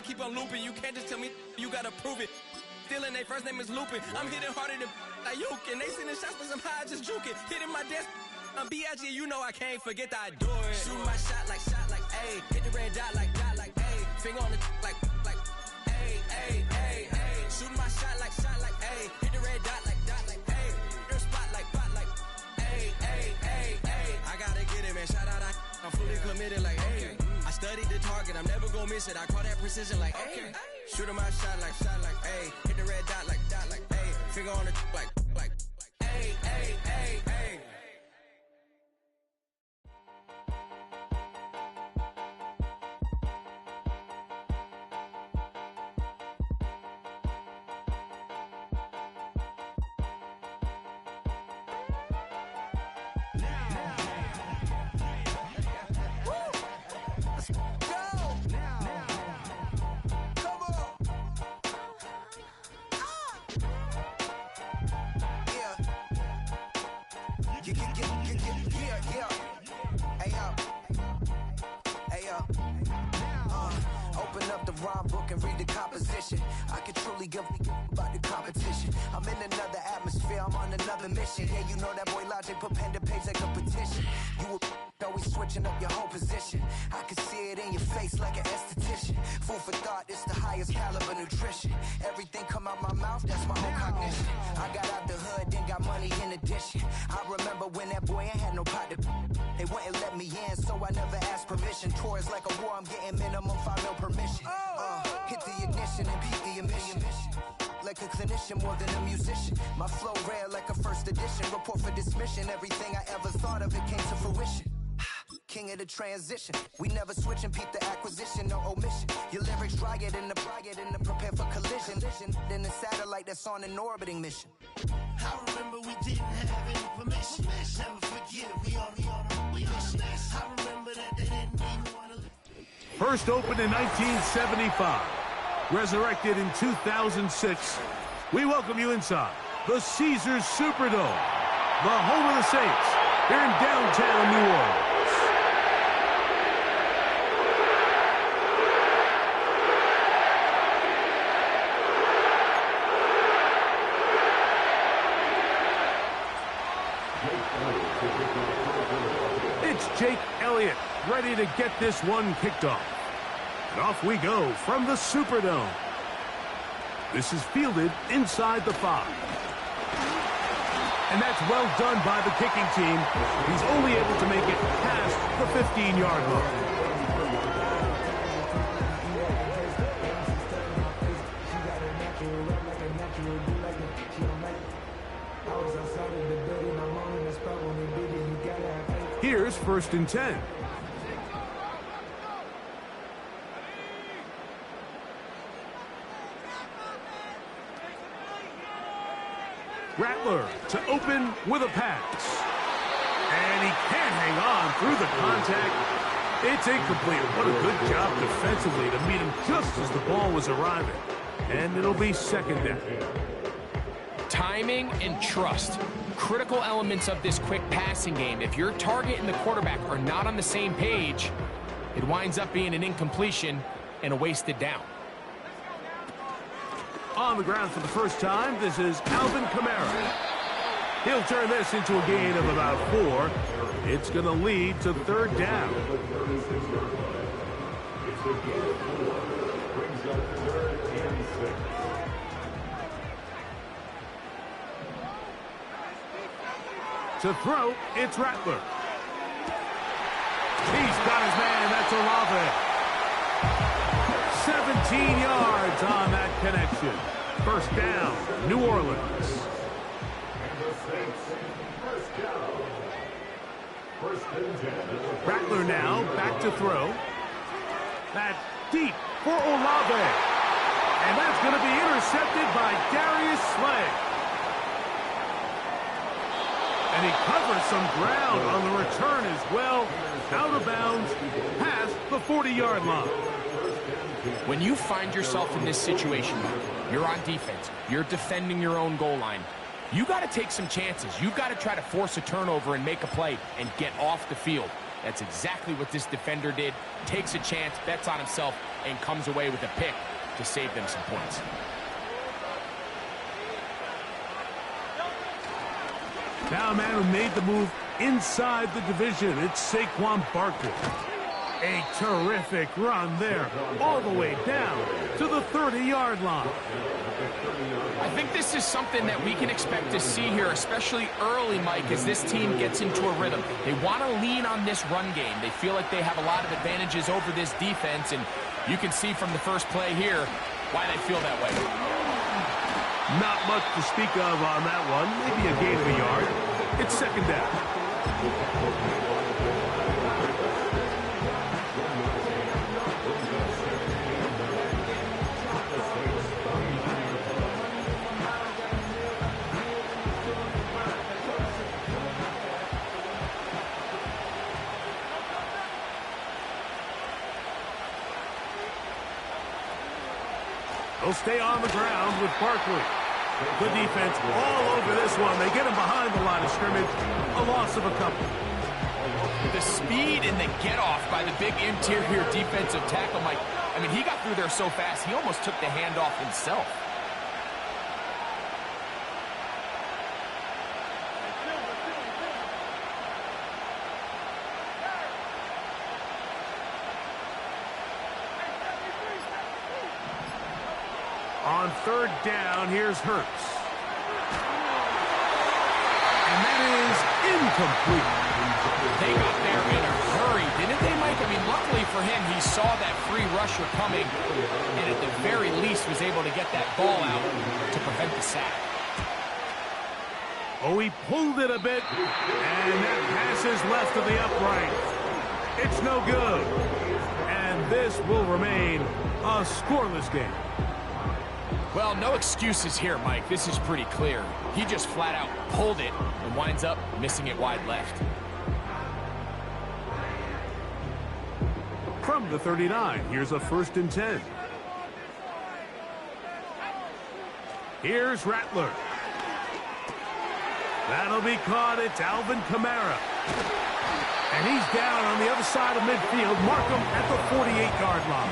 keep on looping. You can't just tell me you gotta prove it. Stealing, they first name is Lupin. I'm hitting harder than Ayuk, and they sending shots, but somehow I just juke it. Hitting my desk, I'm B.I.G., you know I can't forget that I do it. Shoot my shot like, ayy. Hit the red dot like, ayy. Finger on the like, ayy, ayy, ayy, ayy. Shoot my shot like, ayy. Hit the red dot like, ayy. Your spot like, ayy, ayy, ayy, ayy. I gotta get it, man. Shout out, I'm fully committed like, ayy. I studied the target, I'm never gonna miss it. I call that precision like, ayy. Shooting my shot like, ayy. Hit the red dot like, ayy. Finger on the like, ayy, ayy, ayy, ayy. Open up the rhyme book and read the composition. I can truly give about the competition. I'm in another atmosphere, I'm on another mission. Yeah, you know that boy Logic put pen to page like a petition. You were always switching up your whole position. I can see it in your face like an esthetician. Food for thought, it's the highest caliber nutrition. Everything come out my mouth, that's my own cognition. I got out the hood, then got money in addition. I remember when that boy ain't had no pot to. They wouldn't let me in, so I never asked permission. Tours like a war, I'm getting minimum 5 mil permission. Hit the ignition and beat the emission. Like a clinician more than a musician. My flow rare like a first edition. Report for dismission. Everything I ever thought of, it came to fruition. King of the transition. We never switch and peep the acquisition, no omission. Your lyrics dry it in the prepare for collision. Then the satellite that's on an orbiting mission. I remember we didn't have any permission. Never forget, we on a mission. I remember that they didn't even want to. First opened in 1975, resurrected in 2006. We welcome you inside the Caesars Superdome, the home of the Saints, here in downtown New Orleans. It's Jake Elliott, ready to get this one kicked off. And off we go from the Superdome. This is fielded inside the 5. And that's well done by the kicking team. He's only able to make it past the 15-yard line. Here's 1st and 10. Rattler to open with a pass. And he can't hang on through the contact. It's incomplete. What a good job defensively to meet him just as the ball was arriving. And it'll be 2nd down. Timing and trust. Critical elements of this quick passing game. If your target and the quarterback are not on the same page, it winds up being an incompletion and a wasted down. On the ground for the first time, this is Alvin Kamara. He'll turn this into a gain of about 4. It's going to lead to 3rd down. To throw, it's Rattler. He's got his man, that's Olave. 17 yards on that connection. 1st down, New Orleans. Rattler now back to throw. That's deep for Olave. And that's going to be intercepted by Darius Slay. And he covers some ground on the return as well. Out of bounds, past the 40-yard line. When you find yourself in this situation, you're on defense, you're defending your own goal line, you got to take some chances. You've got to try to force a turnover and make a play and get off the field. That's exactly what this defender did. Takes a chance, bets on himself, and comes away with a pick to save them some points. Now a man who made the move inside the division. It's Saquon Barkley. A terrific run there, all the way down to the 30-yard line. I think this is something that we can expect to see here, especially early, Mike, as this team gets into a rhythm. They want to lean on this run game. They feel like they have a lot of advantages over this defense, and you can see from the first play here why they feel that way. Not much to speak of on that one. Maybe a gain of a yard. It's second down. They'll stay on the ground with Barkley. Good defense all over this one. They get him behind the line of scrimmage. A loss of a couple. The speed and the get-off by the big interior defensive tackle, Mike. I mean, he got through there so fast, he almost took the handoff himself. On third down, here's Hurts. And that is incomplete. They got there in a hurry, didn't they, Mike? I mean, luckily for him, he saw that free rusher coming, and at the very least was able to get that ball out to prevent the sack. Oh, he pulled it a bit, and that pass is left of the upright. It's no good. And this will remain a scoreless game. Well, no excuses here, Mike. This is pretty clear. He just flat out pulled it and winds up missing it wide left. From the 39, here's a 1st and 10. Here's Rattler. That'll be caught. It's Alvin Kamara. And he's down on the other side of midfield. Mark him at the 48-yard line.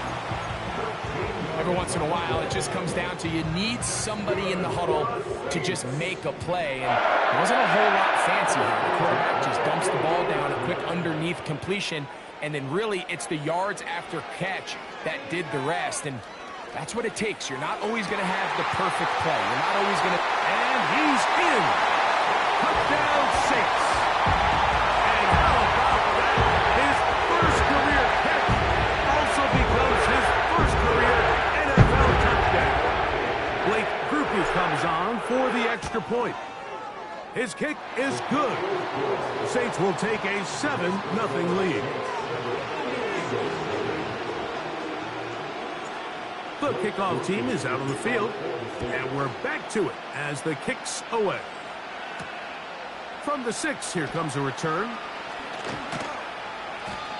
Every once in a while, it just comes down to you need somebody in the huddle to just make a play. And it wasn't a whole lot fancy here. The quarterback just dumps the ball down, a quick underneath completion, and then really it's the yards after catch that did the rest. And that's what it takes. You're not always going to have the perfect play. You're not always going to... And he's in. Touchdown, Saints. And how about that? His first career catch also becomes his first career NFL touchdown. Blake Grupe comes on for the extra point. His kick is good. The Saints will take a 7-0 lead. The kickoff team is out on the field, and we're back to it as the kick's away. From the 6, here comes a return.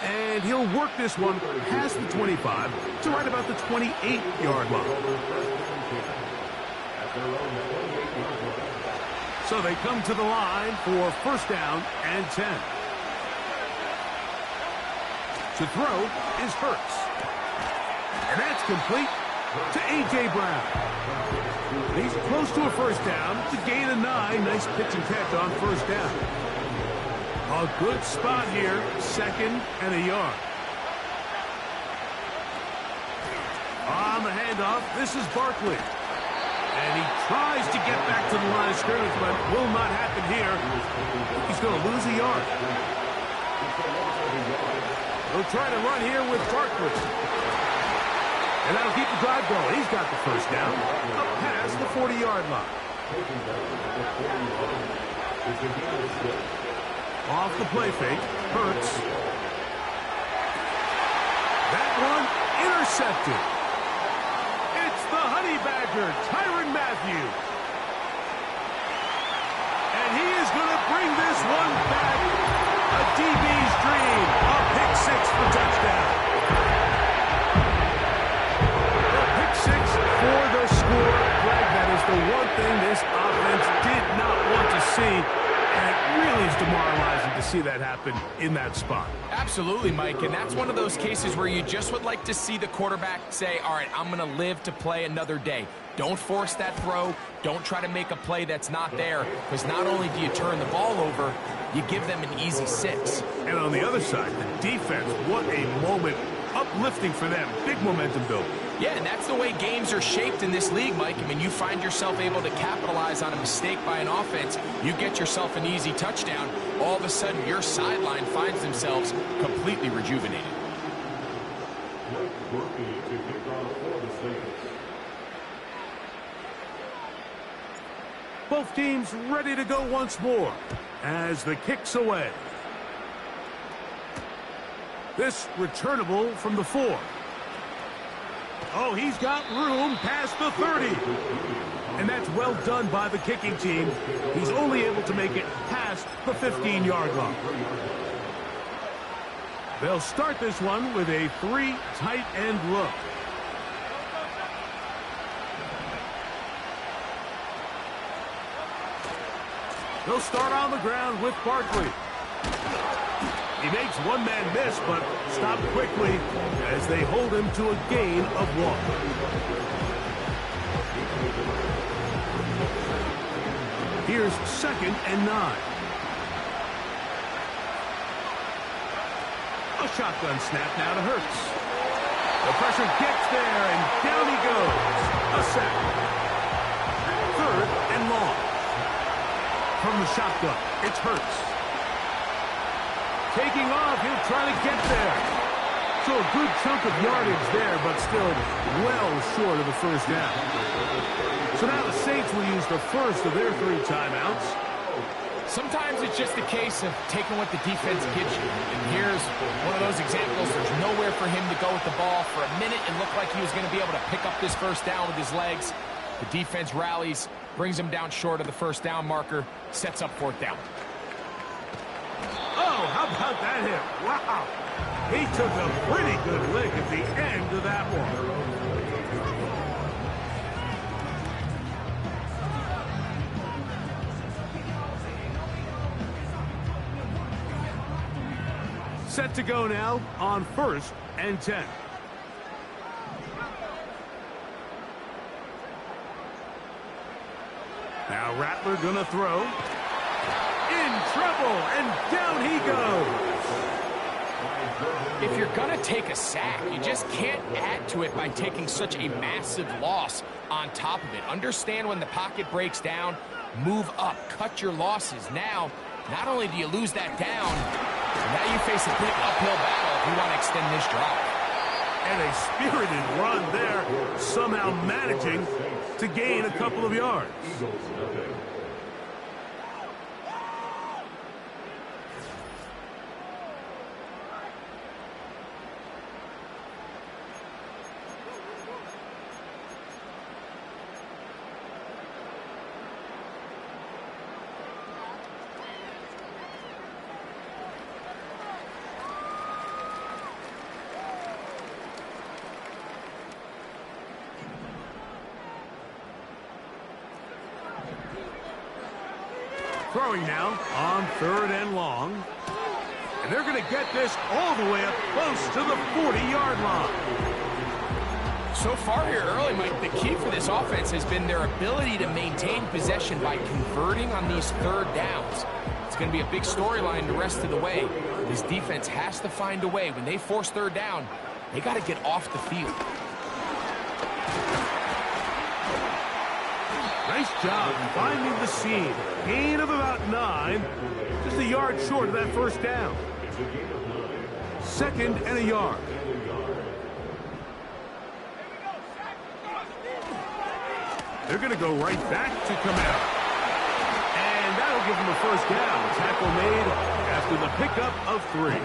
And he'll work this one past the 25 to right about the 28-yard line. So they come to the line for 1st down and 10. To throw is Hurts. And that's complete to A.J. Brown. And he's close to a 1st down. It's a gain of 9. Nice pitch and catch on 1st down. A good spot here, 2nd and a yard. On the handoff, this is Barkley. And he tries to get back to the line of scrimmage, but will not happen here. He's going to lose a yard. He'll try to run here with Barkley. And that'll keep the drive going. He's got the 1st down, up past the 40-yard line. Off the play fake, Hurts. That one intercepted. It's the Honey Badger, Tyrann Mathieu. And he is going to bring this one back. A DB's dream, a pick 6 for touchdown. The pick 6 for the score. Greg, that is the one thing this offense did not want to see. And it really is demoralizing to see that happen in that spot. Absolutely, Mike, and that's one of those cases where you just would like to see the quarterback say, all right, I'm going to live to play another day. Don't force that throw. Don't try to make a play that's not there, because not only do you turn the ball over, you give them an easy 6. And on the other side, the defense, what a moment. Uplifting for them. Big momentum building. Yeah, and that's the way games are shaped in this league, Mike. I mean, you find yourself able to capitalize on a mistake by an offense. You get yourself an easy touchdown. All of a sudden, your sideline finds themselves completely rejuvenated. Both teams ready to go once more as the kick's away. This returnable from the 4. Oh, he's got room past the 30. And that's well done by the kicking team. He's only able to make it past the 15-yard line. They'll start this one with a 3 tight end look. They'll start on the ground with Barkley. He makes one man miss, but stopped quickly as they hold him to a gain of 1. Here's 2nd and 9. A shotgun snap now to Hurts. The pressure gets there, and down he goes. A sack. 3rd and long. From the shotgun, it's Hurts. Taking off, he'll try to get there. So a good chunk of yardage there, but still well short of the first down. So now the Saints will use the first of their 3 timeouts. Sometimes it's just a case of taking what the defense gives you. And here's one of those examples. There's nowhere for him to go with the ball. For a minute, it looked like he was going to be able to pick up this first down with his legs. The defense rallies, brings him down short of the first down marker, sets up 4th down. Oh, how about that hit? Wow. He took a pretty good lick at the end of that one. Set to go now on 1st and 10. Now Rattler gonna throw. In trouble, and down he goes. If you're going to take a sack, you just can't add to it by taking such a massive loss on top of it. Understand when the pocket breaks down, move up, cut your losses. Now, not only do you lose that down, now you face a big uphill battle if you want to extend this drive. And a spirited run there, somehow managing to gain a couple of yards. Throwing now on 3rd and long. And they're going to get this all the way up close to the 40-yard line. So far here early, Mike, the key for this offense has been their ability to maintain possession by converting on these 3rd downs. It's going to be a big storyline the rest of the way. This defense has to find a way. When they force 3rd down, they got to get off the field. Nice job finding the seam. Gain of about 9. Just a yard short of that first down. 2nd and a yard. They're going to go right back to come out. And that'll give them a first down. Tackle made after the pickup of 3.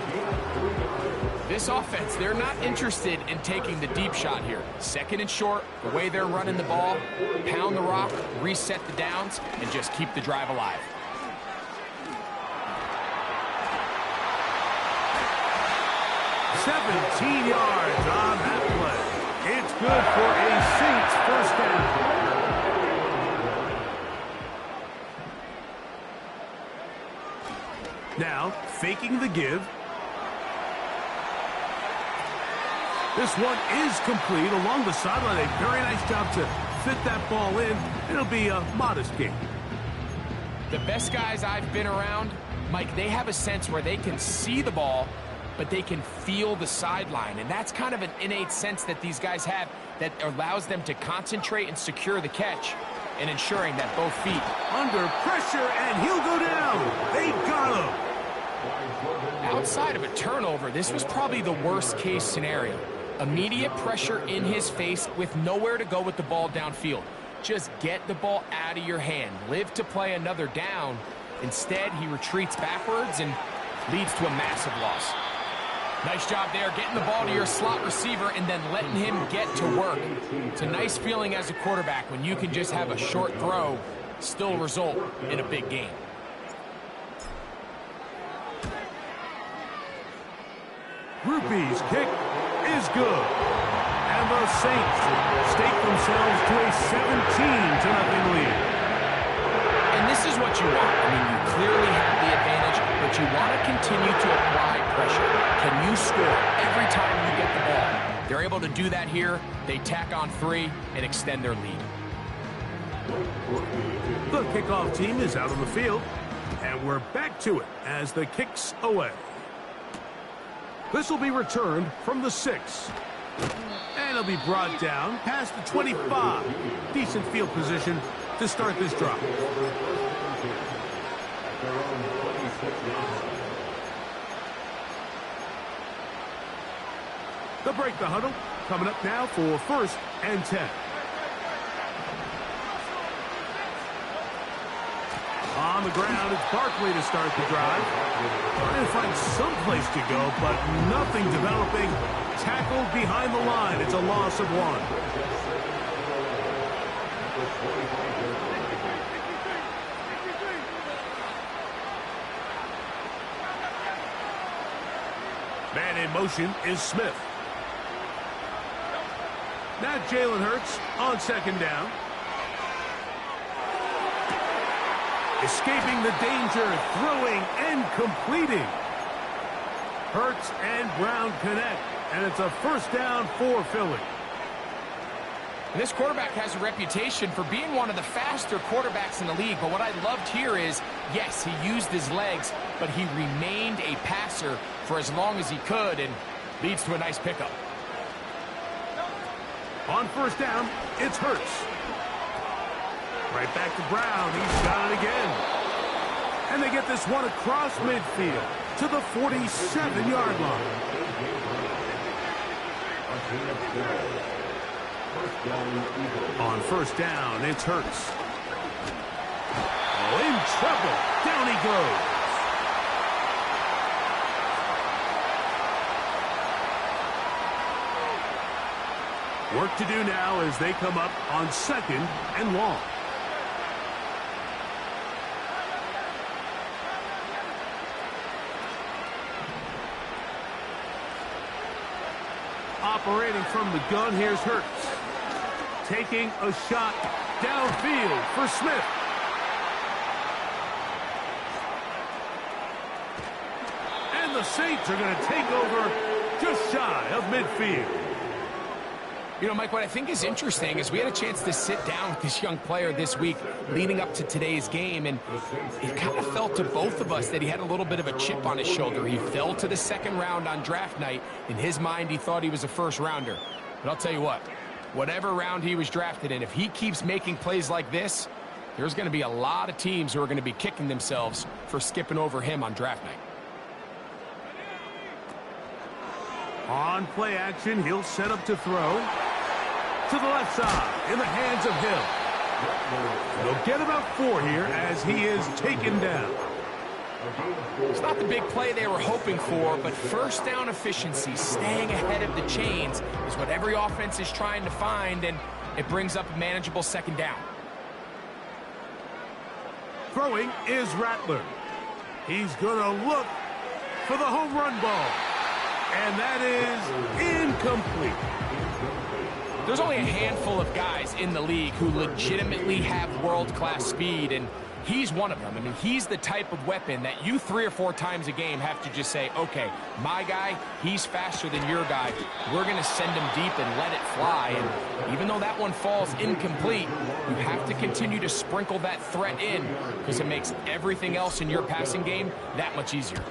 This offense, they're not interested in taking the deep shot here. 2nd and short, the way they're running the ball, pound the rock, reset the downs, and just keep the drive alive. $17 yards on that play. It's good for a Saints first down. Now, faking the give. This one is complete along the sideline. A very nice job to fit that ball in. It'll be a modest gain. The best guys I've been around, Mike, they have a sense where they can see the ball, but they can feel the sideline. And that's kind of an innate sense that these guys have that allows them to concentrate and secure the catch and ensuring that both feet. Under pressure, and he'll go down. They got him. Outside of a turnover, this was probably the worst-case scenario. Immediate pressure in his face with nowhere to go with the ball downfield. Just get the ball out of your hand. Live to play another down. Instead, he retreats backwards and leads to a massive loss. Nice job there, getting the ball to your slot receiver and then letting him get to work. It's a nice feeling as a quarterback when you can just have a short throw, still result in a big game. Rupee's kick is good. And the Saints stake themselves to a 17-0 lead. And this is what you want. I mean, you clearly have the advantage, but you want to continue to apply pressure. Can you score every time you get the ball? They're able to do that here. They tack on 3 and extend their lead. The kickoff team is out on the field, and we're back to it as the kick's away. This will be returned from the 6. And it'll be brought down past the 25. Decent field position to start this drive. They'll break the huddle. Coming up now for 1st and 10. On the ground, it's Barkley to start the drive. Trying to find some place to go, but nothing developing. Tackled behind the line. It's a loss of 1. Man in motion is Smith. Now Jalen Hurts on 2nd down. Escaping the danger, throwing and completing. Hurts and Brown connect, and it's a 1st down for Philly. And this quarterback has a reputation for being one of the faster quarterbacks in the league, but what I loved here is, yes, he used his legs, but he remained a passer for as long as he could, and leads to a nice pickup. On 1st down, it's Hurts. Right back to Brown. He's got it again. And they get this one across midfield to the 47-yard line. On 1st down, it's Hurts. Oh, in trouble. Down he goes. Work to do now as they come up on 2nd and long. Operating from the gun, here's Hurts. Taking a shot downfield for Smith. And the Saints are going to take over just shy of midfield. You know, Mike, what I think is interesting is we had a chance to sit down with this young player this week leading up to today's game, and it kind of felt to both of us that he had a little bit of a chip on his shoulder. He fell to the 2nd round on draft night. In his mind, he thought he was a 1st rounder. But I'll tell you what, whatever round he was drafted in, if he keeps making plays like this, there's going to be a lot of teams who are going to be kicking themselves for skipping over him on draft night. On play action, he'll set up to throw. To the left side, in the hands of Hill. They'll get about 4 here as he is taken down. It's not the big play they were hoping for, but 1st down efficiency, staying ahead of the chains, is what every offense is trying to find, and it brings up a manageable 2nd down. Throwing is Rattler. He's going to look for the home run ball. And that is incomplete. There's only a handful of guys in the league who legitimately have world-class speed, and he's one of them. I mean, he's the type of weapon that you 3 or 4 times a game have to just say, okay, my guy, he's faster than your guy. We're going to send him deep and let it fly. And even though that one falls incomplete, you have to continue to sprinkle that threat in because it makes everything else in your passing game that much easier.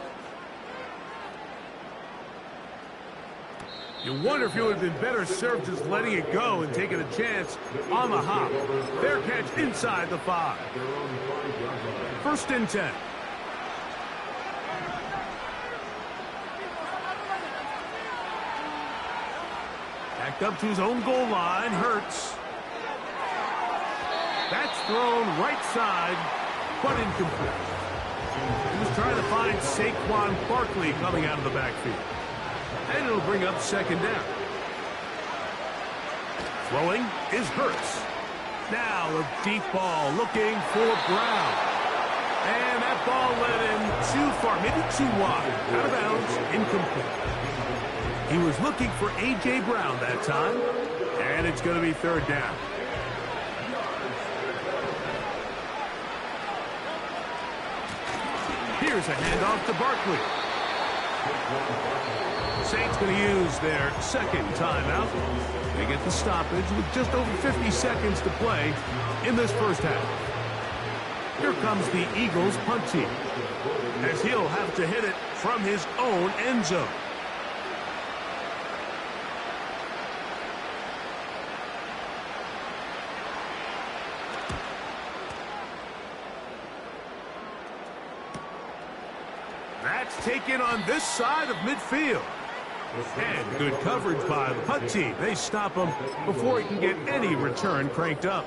You wonder if he would have been better served just letting it go and taking a chance on the hop. Fair catch inside the 5. 1st and 10. Backed up to his own goal line. Hurts. That's thrown right side, but incomplete. He was trying to find Saquon Barkley coming out of the backfield. And it'll bring up 2nd down. Throwing is Hurts. Now a deep ball looking for Brown. And that ball led him too far, maybe too wide. Out of bounds, incomplete. He was looking for A.J. Brown that time. And it's going to be 3rd down. Here's a handoff to Barkley. Saints going to use their 2nd timeout. They get the stoppage with just over 50 seconds to play in this 1st half. Here comes the Eagles punt team, as he'll have to hit it from his own end zone. That's taken on this side of midfield. And good coverage by the punt team. They stop him before he can get any return cranked up.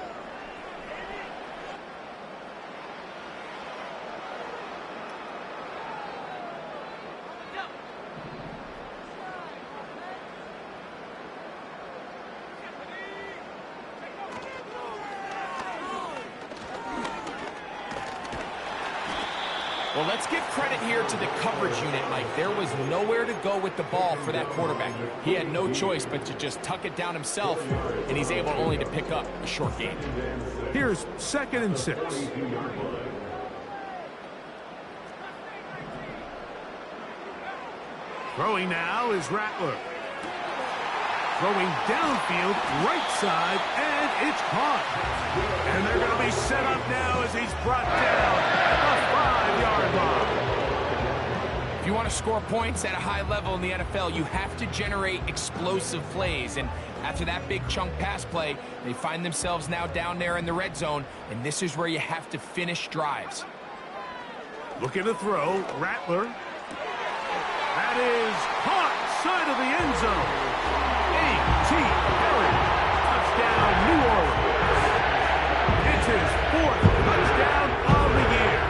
Well, let's give credit here to the coverage unit, Mike. There was nowhere to go with the ball for that quarterback. He had no choice but to just tuck it down himself, and he's able only to pick up a short gain. Here's 2nd and 6. Throwing now is Rattler. Throwing downfield, right side, and it's caught. And they're going to be set up now as he's brought down at the 5-yard line. If you want to score points at a high level in the NFL, you have to generate explosive plays. And after that big chunk pass play, they find themselves now down there in the red zone, and this is where you have to finish drives. Looking to throw, Rattler. That is caught, side of the end zone. A.T. Perry, touchdown, New Orleans. It's his 4th touchdown of the year.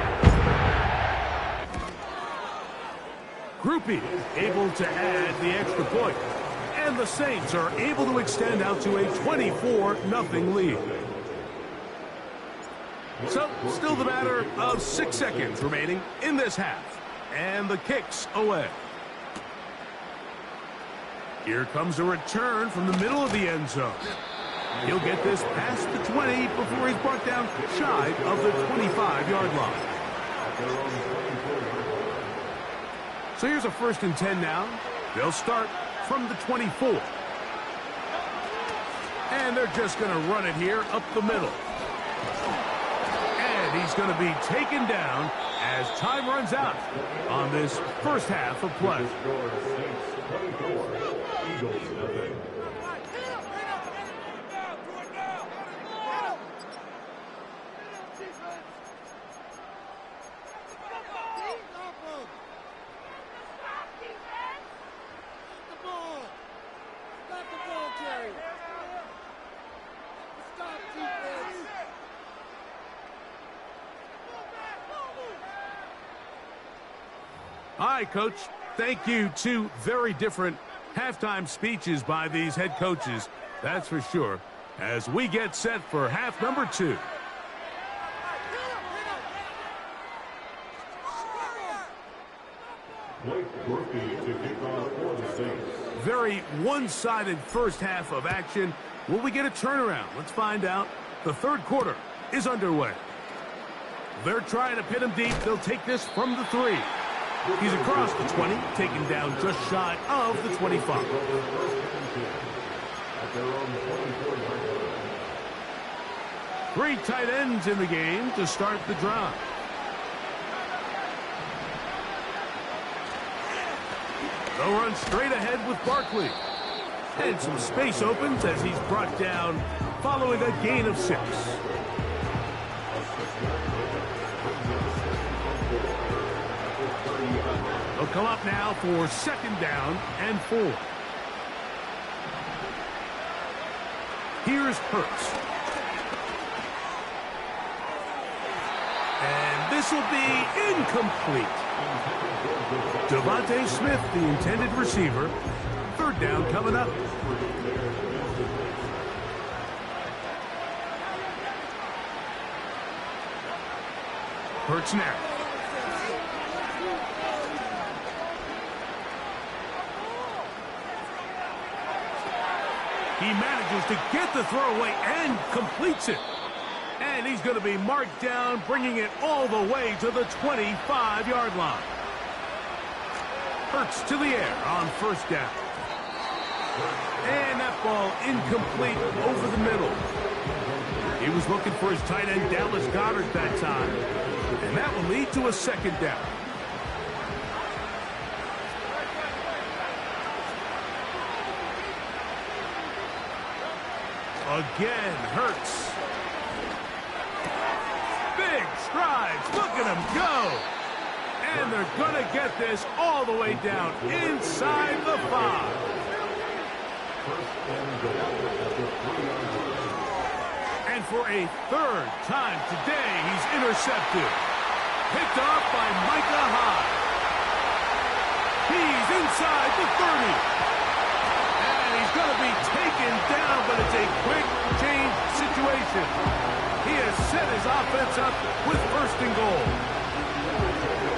Groupie able to add the extra point. And the Saints are able to extend out to a 24-0 lead. So, still the matter of 6 seconds remaining in this half. And the kick's away. Here comes a return from the middle of the end zone. He'll get this past the 20 before he's brought down shy of the 25-yard line. So here's a 1st and 10 now. They'll start from the 24. And they're just going to run it here up the middle. And he's going to be taken down as time runs out on this 1st half of play. All right, Coach. Thank you. 2 very different halftime speeches by these head coaches, that's for sure, as we get set for half number 2. Very one-sided 1st half of action. Will we get a turnaround? Let's find out. The 3rd quarter is underway. They're trying to pin him deep. They'll take this from the 3. He's across the 20, taken down just shy of the 25. 3 tight ends in the game to start the drive. They'll run straight ahead with Barkley. And some space opens as he's brought down following a gain of 6. They'll come up now for 2nd down and 4. Here's Hurts. And this will be incomplete. Devontae Smith, the intended receiver. 3rd down coming up. Hurts now. He manages to get the throwaway and completes it. And he's going to be marked down, bringing it all the way to the 25-yard line. Hurts to the air on 1st down. And that ball incomplete over the middle. He was looking for his tight end, Dallas Goedert, that time. And that will lead to a 2nd down. Again, Hurts. Big strides. Look at him go. And they're going to get this all the way down inside the 5. And for a 3rd time today, he's intercepted. Picked off by Micah Hyde. He's inside the 30. And he's going to be taken down, but it's a quick change situation. He has set his offense up with 1st and goal.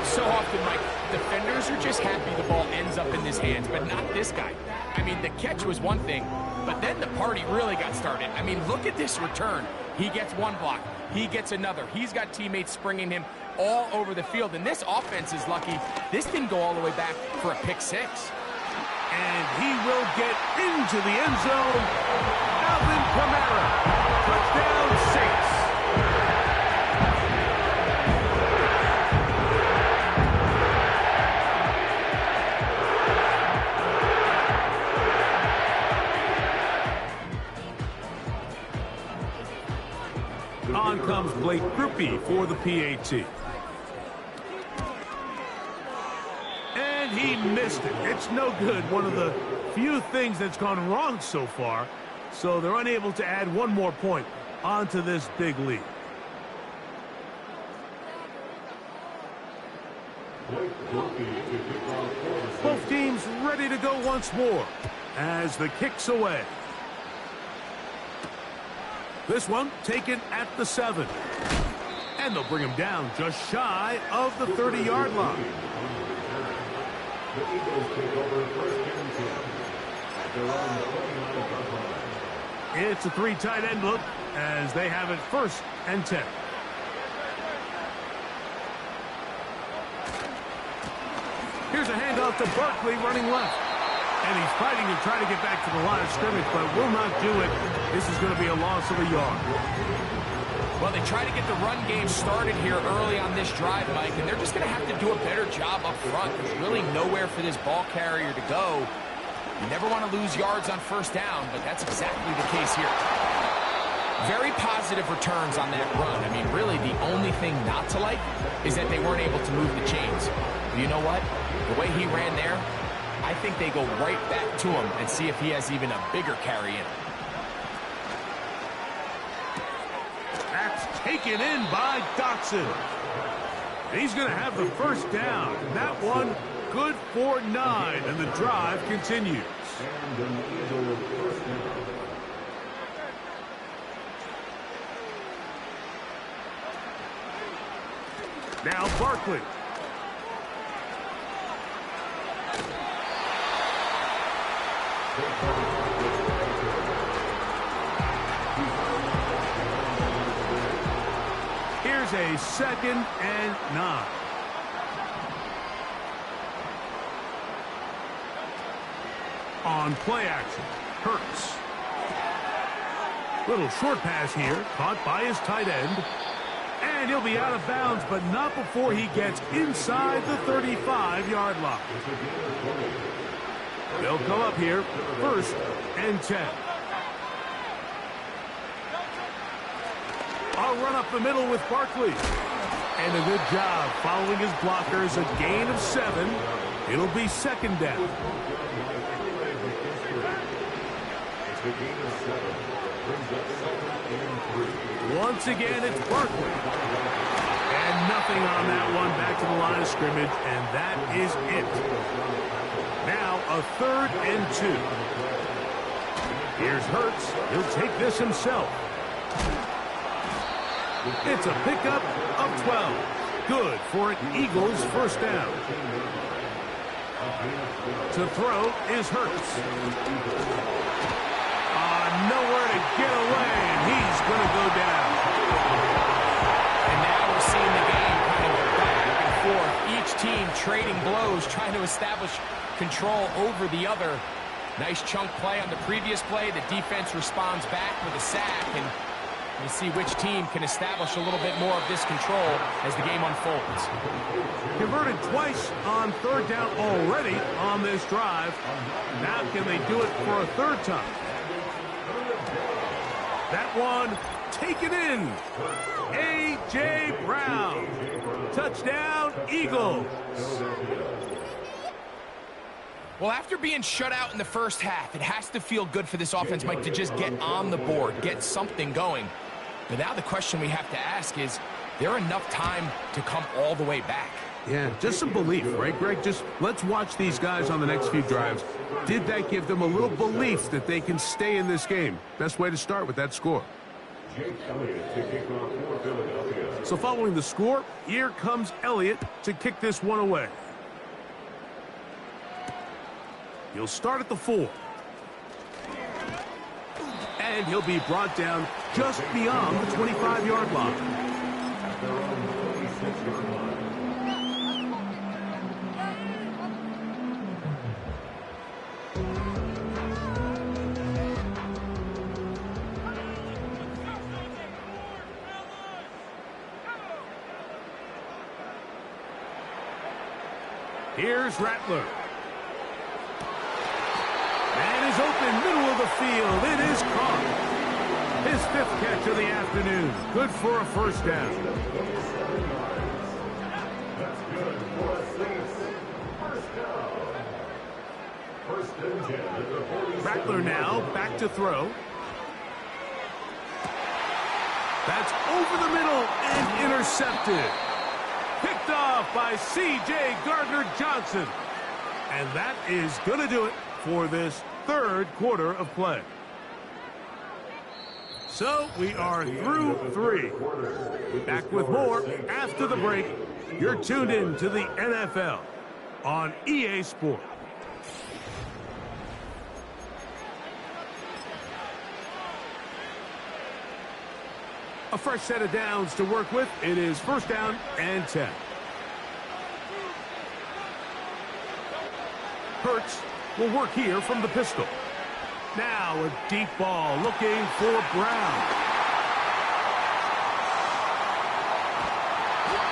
So often, Mike, defenders are just happy the ball ends up in his hands, but not this guy. I mean, the catch was one thing, but then the party really got started. I mean, look at this return. He gets one block. He gets another. He's got teammates springing him all over the field, and this offense is lucky. This didn't go all the way back for a pick 6. And he will get into the end zone. Alvin Kamara. Touchdown, Saints. On comes Blake Grupe for the PAT. And he missed it. It's no good. One of the few things that's gone wrong so far. So they're unable to add one more point onto this big lead. Both teams ready to go once more as the kick's away. This one taken at the 7. And they'll bring him down just shy of the 30-yard line. The Eagles take over 1st and 10 at their own 29-yard line. It's a 3 tight end look as they have it 1st and 10. Here's a handoff to Barkley running left. And he's fighting to try to get back to the line of scrimmage, but will not do it. This is going to be a loss of a yard. Well, they try to get the run game started here early on this drive, Mike, and they're just going to have to do a better job up front. There's really nowhere for this ball carrier to go. You never want to lose yards on 1st down, but that's exactly the case here. Very positive returns on that run. I mean, really, the only thing not to like is that they weren't able to move the chains. But you know what? The way he ran there, I think they go right back to him and see if he has even a bigger carry in him. That's taken in by Dotson. He's going to have the 1st down. That one good for 9, and the drive continues. And an Eagle 1st down. Now Barkley. Here's is a 2nd and 9. On play action, Hurts. Little short pass here, caught by his tight end. And he'll be out of bounds, but not before he gets inside the 35-yard line. They'll come up here, 1st and 10. I'll run up the middle with Barkley. And a good job following his blockers, a gain of 7. It'll be 2nd down. Once again, it's Barkley. And nothing on that one, back to the line of scrimmage, and that is it. Now a 3rd and 2. Here's Hurts. He'll take this himself. It's a pickup of 12. Good for an Eagles 1st down. To throw is Hurts. Nowhere to get away, and he's going to go down. And now we're seeing the game kind of back and forth. Each team trading blows, trying to establish control over the other. Nice chunk play on the previous play. The defense responds back with a sack, and we'll see which team can establish a little bit more of this control as the game unfolds. Converted twice on 3rd down already on this drive. Now can they do it for a 3rd time? That one taken in. A.J. Brown. Touchdown, Eagles. Well, after being shut out in the first half, it has to feel good for this offense, Mike, to just get on the board, get something going. But now the question we have to ask is there enough time to come all the way back? Yeah, just some belief, right, Greg? Just let's watch these guys on the next few drives. Did that give them a little belief that they can stay in this game? Best way to start with that score. So following the score, here comes Elliott to kick this one away. He'll start at the 4. And he'll be brought down just beyond the 25-yard line. Here's Rattler. Man is open, middle of the field. It is caught. His 5th catch of the afternoon. Good for a 1st down. That's good for a 6th. 1st and 10 at the 40. Rattler now back to throw. That's over the middle and intercepted. Picked off by C.J. Gardner-Johnson. And that is going to do it for this 3rd quarter of play. So we are through 3. Back with more after the break. You're tuned in to the NFL on EA Sports. A fresh set of downs to work with. It is 1st down and 10. Hurts will work here from the pistol. Now a deep ball looking for Brown.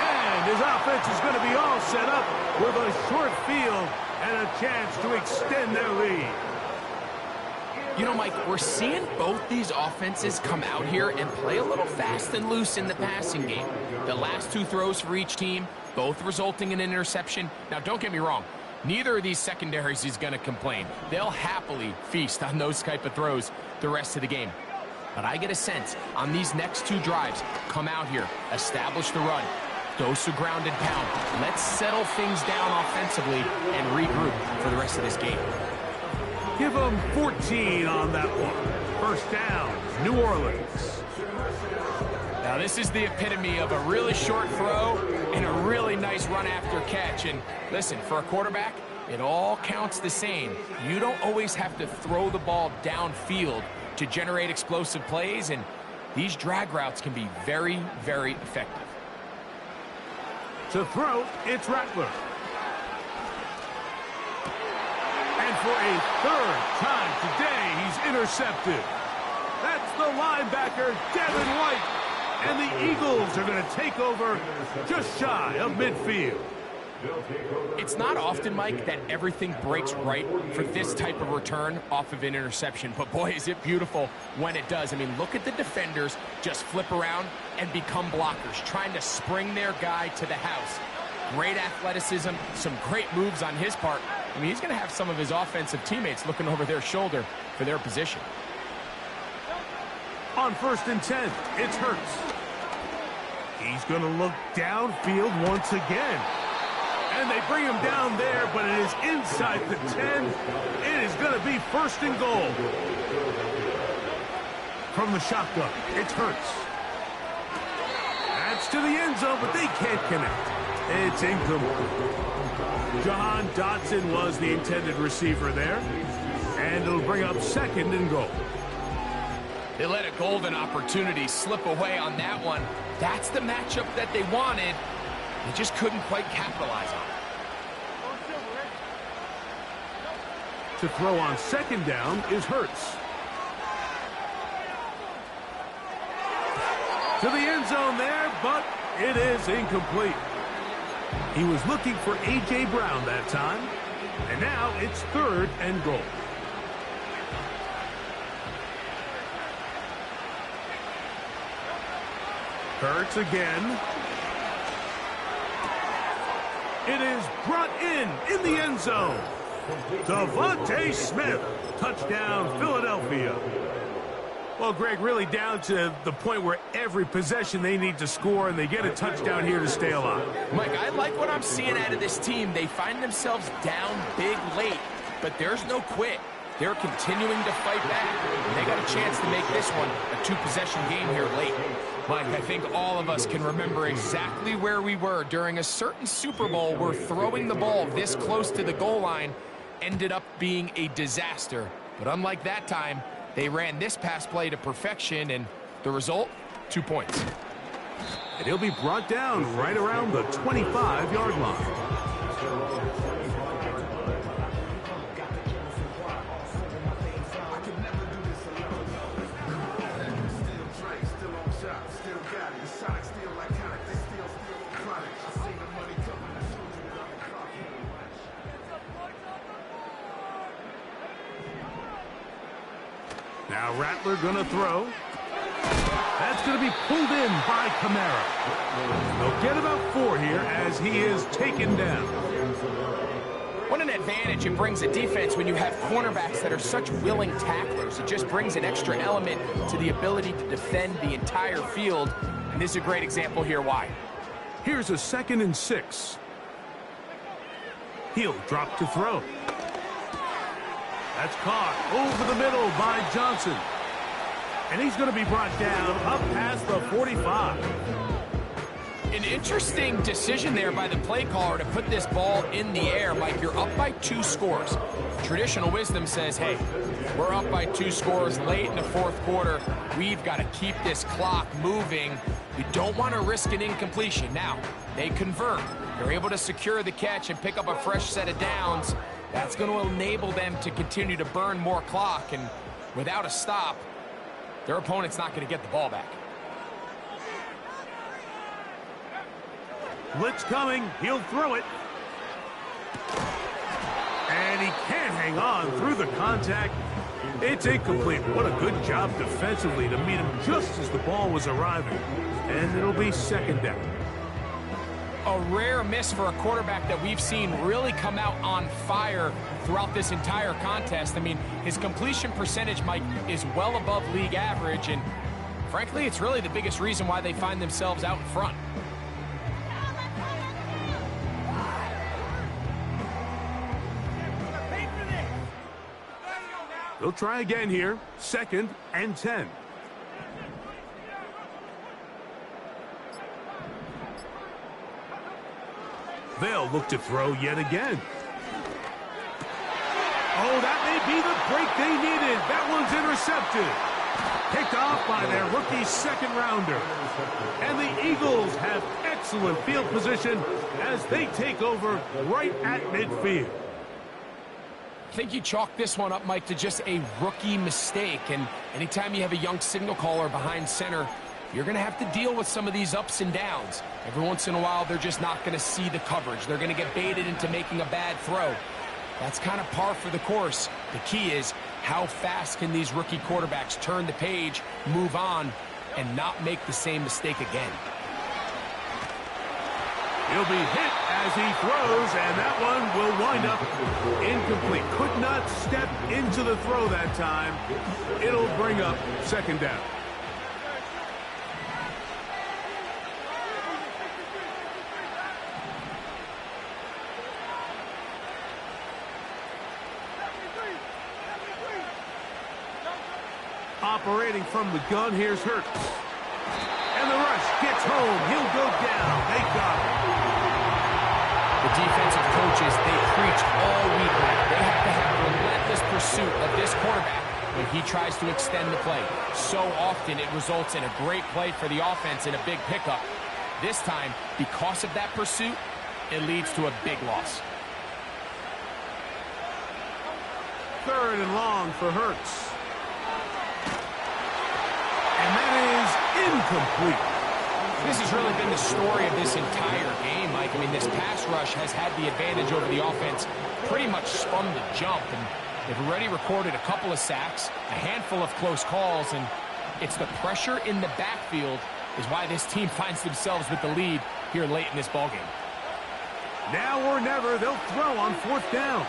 And his offense is going to be all set up with a short field and a chance to extend their lead. You know, Mike, we're seeing both these offenses come out here and play a little fast and loose in the passing game. The last 2 throws for each team, both resulting in an interception. Now, don't get me wrong. Neither of these secondaries is going to complain. They'll happily feast on those type of throws the rest of the game. But I get a sense on these next 2 drives, come out here, establish the run, dose of ground and pound. Let's settle things down offensively and regroup for the rest of this game. Give them 14 on that one. 1st down, New Orleans. Now this is the epitome of a really short throw and a really nice run after catch. And listen, for a quarterback, it all counts the same. You don't always have to throw the ball downfield to generate explosive plays, and these drag routes can be very, very effective. To throw, it's Rattler. And for a third time today, he's intercepted. That's the linebacker, Devin White. And the Eagles are going to take over just shy of midfield. It's not often, Mike, that everything breaks right for this type of return off of an interception. But, boy, is it beautiful when it does. I mean, look at the defenders just flip around and become blockers, trying to spring their guy to the house. Great athleticism, some great moves on his part. I mean, he's going to have some of his offensive teammates looking over their shoulder for their position. On 1st and 10, it's Hurts. He's going to look downfield once again. And they bring him down there, but it is inside the 10. It is going to be 1st and goal. From the shotgun, it's Hurts. That's to the end zone, but they can't connect. It's incomplete. Jahan Dotson was the intended receiver there. And it'll bring up 2nd and goal. They let a golden opportunity slip away on that one. That's the matchup that they wanted. They just couldn't quite capitalize on it. To throw on 2nd down is Hurts. To the end zone there, but it is incomplete. He was looking for A.J. Brown that time. And now it's 3rd and goal. Hurts again. It is brought in the end zone. Devontae Smith, touchdown Philadelphia. Well, Greg, really down to the point where every possession they need to score, and they get a touchdown here to stay alive. Mike, I like what I'm seeing out of this team. They find themselves down big late, but there's no quit. They're continuing to fight back. And they got a chance to make this one a 2-possession game here late. Mike, I think all of us can remember exactly where we were during a certain Super Bowl where throwing the ball this close to the goal line ended up being a disaster. But unlike that time, they ran this pass play to perfection, and the result, 2 points. And he'll be brought down right around the 25-yard line. Now Rattler gonna throw. That's gonna be pulled in by Kamara. They'll get about 4 here as he is taken down. What an advantage it brings a defense when you have cornerbacks that are such willing tacklers. It just brings an extra element to the ability to defend the entire field. And this is a great example here why. Here's a 2nd and 6. He'll drop to throw. That's caught over the middle by Johnson. And he's going to be brought down up past the 45. An interesting decision there by the play caller to put this ball in the air. Mike, you're up by 2 scores. Traditional wisdom says, hey, we're up by 2 scores late in the 4th quarter. We've got to keep this clock moving. You don't want to risk an incompletion. Now, they convert. They're able to secure the catch and pick up a fresh set of downs. That's going to enable them to continue to burn more clock, and without a stop, their opponent's not going to get the ball back. Blitz coming. He'll throw it. And he can't hang on through the contact. It's incomplete. What a good job defensively to meet him just as the ball was arriving. And it'll be 2nd down. A rare miss for a quarterback that we've seen really come out on fire throughout this entire contest. I mean, his completion percentage, Mike, is well above league average, and frankly, it's really the biggest reason why they find themselves out in front. They'll try again here. 2nd and 10. They'll look to throw yet again. Oh, that may be the break they needed. That one's intercepted. Picked off by their rookie second rounder. And the Eagles have excellent field position as they take over right at midfield. I think you chalk this one up, Mike, to just a rookie mistake. And anytime you have a young signal caller behind center, you're going to have to deal with some of these ups and downs. Every once in a while, they're just not going to see the coverage. They're going to get baited into making a bad throw. That's kind of par for the course. The key is how fast can these rookie quarterbacks turn the page, move on, and not make the same mistake again. He'll be hit as he throws, and that one will wind up incomplete. Could not step into the throw that time. It'll bring up second down. Operating from the gun, here's Hurts. And the rush gets home. He'll go down. They got him. The defensive coaches, they preach all week long. They have to have relentless pursuit of this quarterback when he tries to extend the play. So often it results in a great play for the offense and a big pickup. This time, because of that pursuit, it leads to a big loss. Third and long for Hurts. And that is incomplete. This has really been the story of this entire game, Mike. I mean, this pass rush has had the advantage over the offense pretty much from the jump. And they've already recorded a couple of sacks, a handful of close calls, and it's the pressure in the backfield is why this team finds themselves with the lead here late in this ballgame. Now or never, they'll throw on fourth down.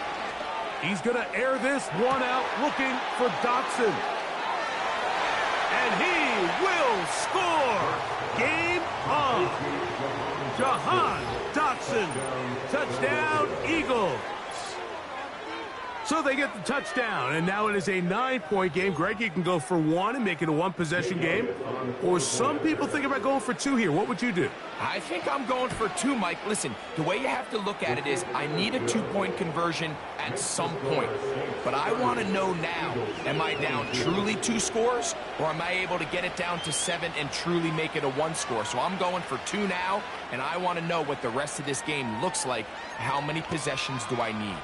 He's going to air this one out, looking for Dotson. And he will score. Game on. Jahan Dotson. Touchdown, Eagles. So they get the touchdown, and now it is a 9-point game. Greg, you can go for one and make it a one-possession game. Or some people think about going for two here. What would you do? I think I'm going for two, Mike. Listen, the way you have to look at it is I need a two-point conversion at some point. But I want to know now, am I down truly 2 scores, or am I able to get it down to 7 and truly make it a 1 score? So I'm going for 2 now, and I want to know what the rest of this game looks like. How many possessions do I need?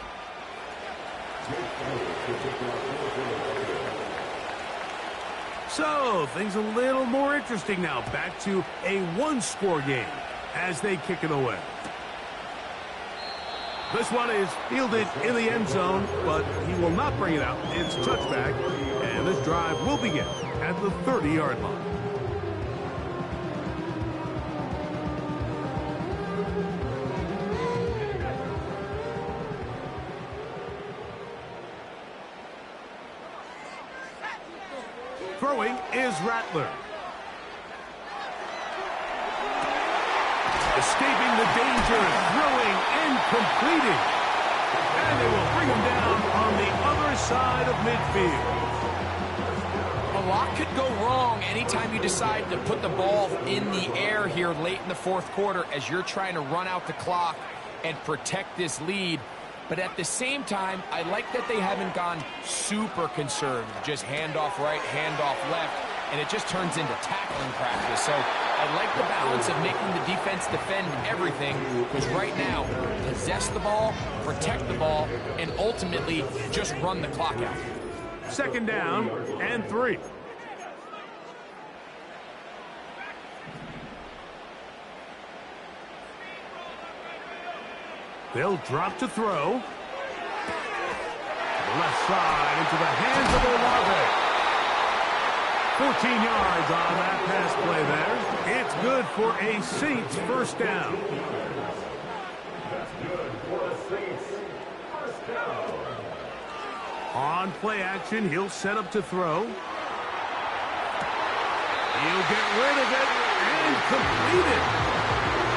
So, things a little more interesting now. Back to a 1-score game as they kick it away. This one is fielded in the end zone, but he will not bring it out. It's touchback, and this drive will begin at the 30-yard line. Throwing is Rattler. Escaping the danger, throwing and completing. And they will bring him down on the other side of midfield. A lot could go wrong anytime you decide to put the ball in the air here late in the fourth quarter as you're trying to run out the clock and protect this lead. But at the same time, I like that they haven't gone super conservative. Just handoff right, handoff left, and it just turns into tackling practice. So I like the balance of making the defense defend everything, because right now, possess the ball, protect the ball, and ultimately just run the clock out. Second down and 3. They'll drop to throw. Left side into the hands of Olave. 14 yards on that pass play there. It's good for a Saints first down. That's good for a Saints first down. On play action, he'll set up to throw. He'll get rid of it and complete it.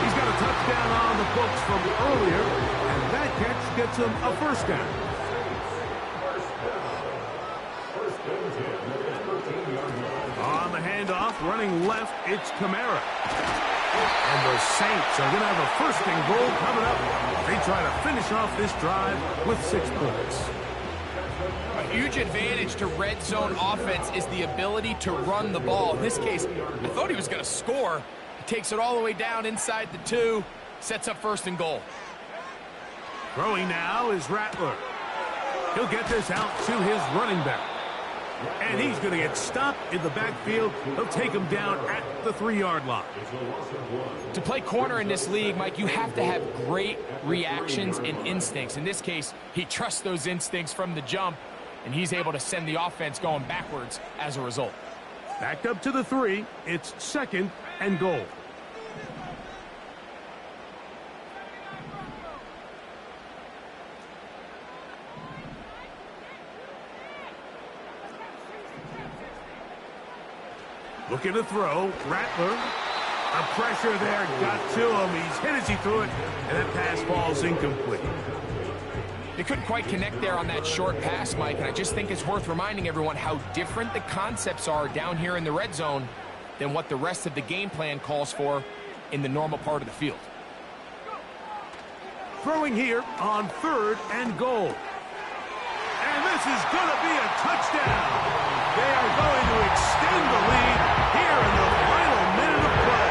He's got a touchdown on the books from earlier, and that catch gets him a first down. On the handoff, running left, it's Kamara. And the Saints are going to have a first and goal coming up. They try to finish off this drive with 6 points. huge advantage to red zone offense is the ability to run the ball. In this case, I thought he was going to score. He takes it all the way down inside the 2, sets up 1st and goal. Throwing now is Rattler. He'll get this out to his running back. And he's going to get stopped in the backfield. He'll take him down at the 3-yard line. To play corner in this league, Mike, you have to have great reactions and instincts. In this case, he trusts those instincts from the jump, and he's able to send the offense going backwards as a result. Backed up to the 3. It's 2nd and goal. Looking to throw. Rattler. A pressure there. Got to him. He's hit as he threw it. And that pass falls incomplete. They couldn't quite connect there on that short pass, Mike. And I just think it's worth reminding everyone how different the concepts are down here in the red zone than what the rest of the game plan calls for in the normal part of the field. Throwing here on 3rd and goal. And this is going to be a touchdown. They are going to extend the lead here in the final minute of play.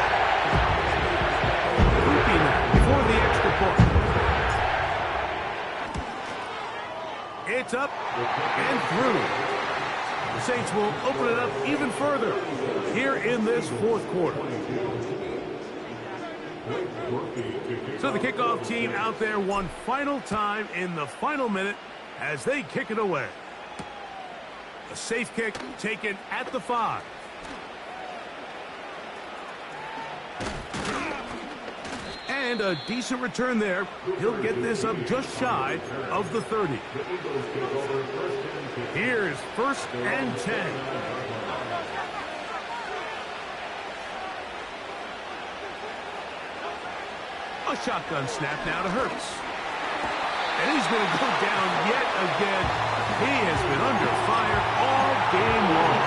Looping for the extra point. It's up and through. The Saints will open it up even further here in this 4th quarter. So the kickoff team out there one final time in the final minute as they kick it away. A safe kick taken at the 5. And a decent return there. He'll get this up just shy of the 30. Here's 1st and 10. A shotgun snap now to Hurts. And he's going to go down yet again. He has been under fire all game long.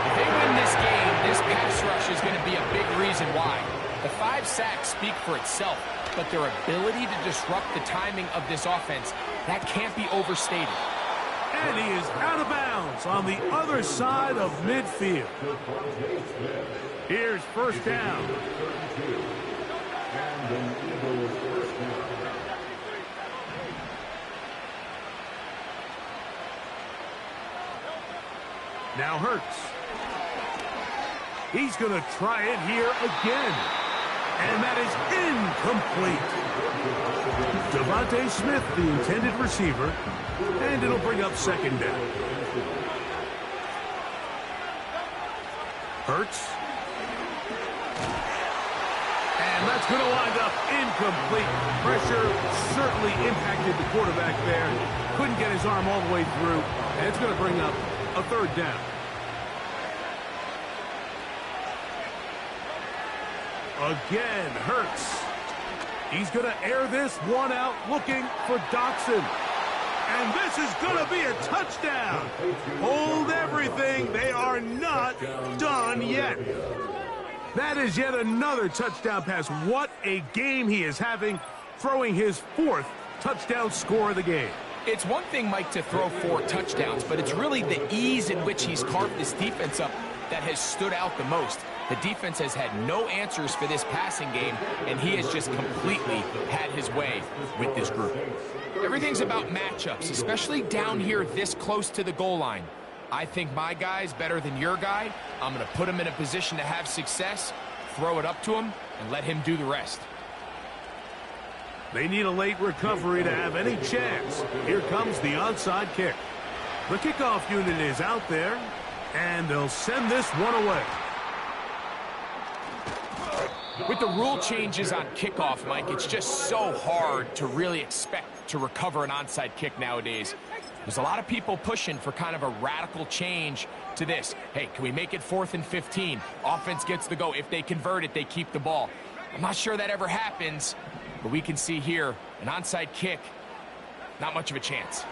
If they win this game, this pass rush is going to be a big reason why. The 5 sacks speak for itself, but their ability to disrupt the timing of this offense, that can't be overstated. And he is out of bounds on the other side of midfield. Here's 1st down. Now Hurts. He's going to try it here again. And that is incomplete. Devontae Smith, the intended receiver. And it'll bring up 2nd down. Hurts. And that's going to wind up incomplete. Pressure certainly impacted the quarterback there. Couldn't get his arm all the way through. And it's going to bring up a 3rd down. Again, Hurts. He's going to air this one out, looking for Dotson. And this is going to be a touchdown. Hold everything. They are not done yet. That is yet another touchdown pass. What a game he is having, throwing his 4th touchdown score of the game. It's one thing, Mike, to throw 4 touchdowns, but it's really the ease in which he's carved this defense up that has stood out the most. The defense has had no answers for this passing game, and he has just completely had his way with this group. Everything's about matchups, especially down here this close to the goal line. I think my guy's better than your guy. I'm going to put him in a position to have success, throw it up to him, and let him do the rest. They need a late recovery to have any chance. Here comes the onside kick. The kickoff unit is out there, and they'll send this one away. With the rule changes on kickoff, Mike, it's just so hard to really expect to recover an onside kick nowadays. There's a lot of people pushing for kind of a radical change to this. Hey, can we make it 4th and 15? Offense gets the go. If they convert it, they keep the ball. I'm not sure that ever happens, but we can see here an onside kick, not much of a chance.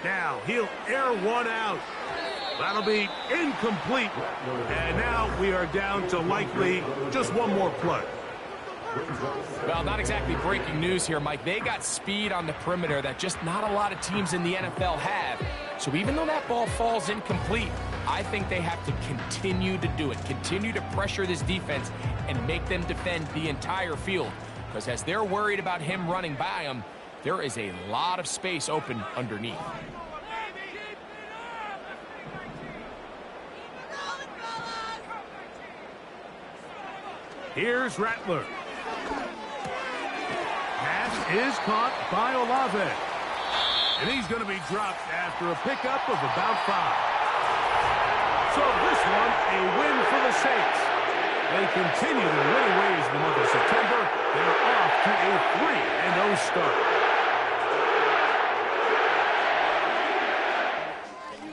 Now he'll air one out. That'll be incomplete. And now we are down to likely just one more play. Well, not exactly breaking news here, Mike. They got speed on the perimeter that just not a lot of teams in the NFL have. So even though that ball falls incomplete, I think they have to continue to do it, continue to pressure this defense and make them defend the entire field. Because as they're worried about him running by them, there is a lot of space open underneath. Here's Rattler. Pass is caught by Olave. And he's going to be dropped after a pickup of about 5. So this one, a win for the Saints. They continue their winning ways in the month of September